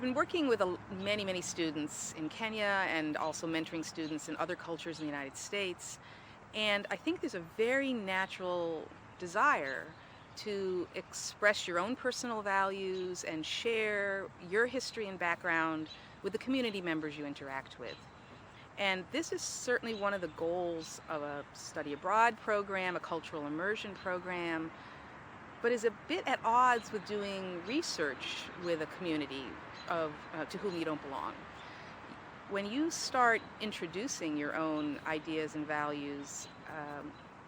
I've been working with many students in Kenya and also mentoring students in other cultures in the United States. And I think there's a very natural desire to express your own personal values and share your history and background with the community members you interact with. And this is certainly one of the goals of a study abroad program, a cultural immersion program, but is a bit at odds with doing research with a community to whom you don't belong. When you start introducing your own ideas and values,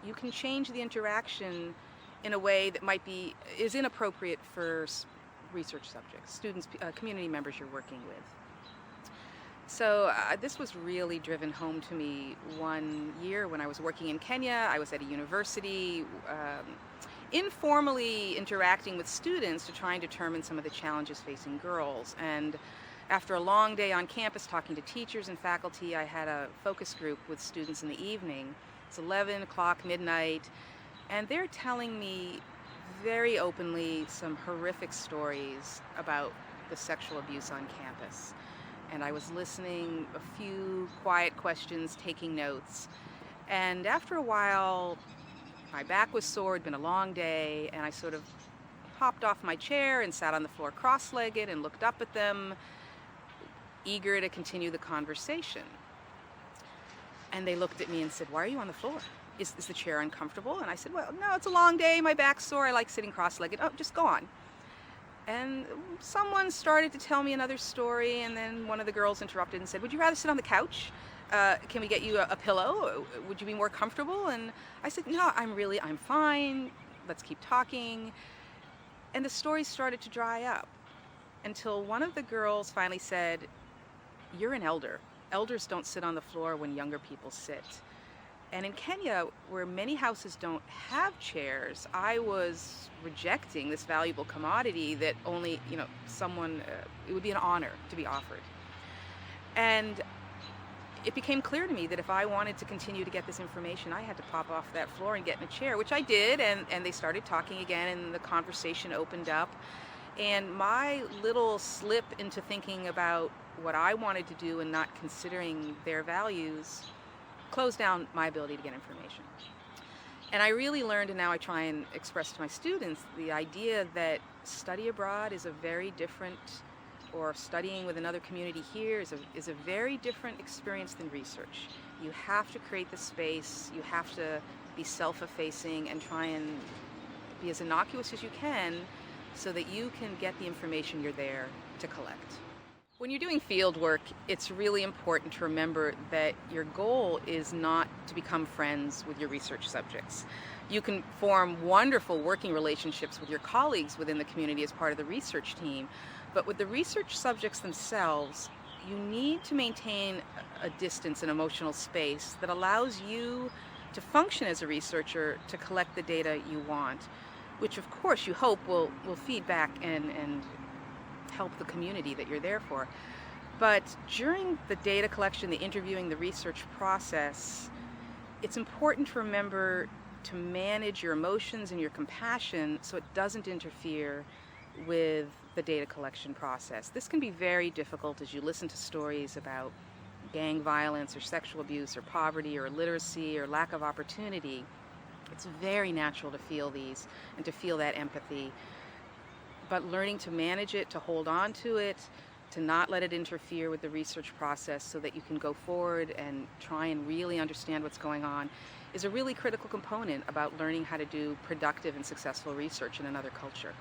you can change the interaction in a way that is inappropriate for research subjects, students, community members you're working with. So this was really driven home to me one year when I was working in Kenya. I was at a university, informally interacting with students to try and determine some of the challenges facing girls. And after a long day on campus talking to teachers and faculty, I had a focus group with students in the evening. It's 11 o'clock, midnight, and they're telling me very openly some horrific stories about the sexual abuse on campus. And I was listening, a few quiet questions, taking notes. And after a while, my back was sore, it'd been a long day, and I sort of hopped off my chair and sat on the floor cross-legged and looked up at them, eager to continue the conversation. And they looked at me and said, "Why are you on the floor? Is the chair uncomfortable?" And I said, "Well, no, it's a long day, my back's sore, I like sitting cross-legged." "Oh, just go on." And someone started to tell me another story, and then one of the girls interrupted and said, "Would you rather sit on the couch? Can we get you a pillow? Would you be more comfortable?" And I said, "No, I'm fine. Let's keep talking." And the story started to dry up until one of the girls finally said, "You're an elder. Elders don't sit on the floor when younger people sit." And in Kenya, where many houses don't have chairs, I was rejecting this valuable commodity that only, it would be an honor to be offered. And it became clear to me that if I wanted to continue to get this information, I had to pop off that floor and get in a chair, which I did, and they started talking again, and the conversation opened up. And my little slip into thinking about what I wanted to do and not considering their values closed down my ability to get information. And I really learned, and now I try and express to my students, the idea that study abroad is a very different, or studying with another community here is a very different experience than research. You have to create the space, you have to be self-effacing and try and be as innocuous as you can so that you can get the information you're there to collect. When you're doing field work, it's really important to remember that your goal is not to become friends with your research subjects. You can form wonderful working relationships with your colleagues within the community as part of the research team, but with the research subjects themselves, you need to maintain a distance and emotional space that allows you to function as a researcher to collect the data you want, which of course you hope will feed back and help the community that you're there for. But during the data collection, the interviewing, the research process, it's important to remember to manage your emotions and your compassion so it doesn't interfere with the data collection process. This can be very difficult as you listen to stories about gang violence or sexual abuse or poverty or illiteracy or lack of opportunity. It's very natural to feel these and to feel that empathy. But learning to manage it, to hold on to it, to not let it interfere with the research process so that you can go forward and try and really understand what's going on is a really critical component about learning how to do productive and successful research in another culture.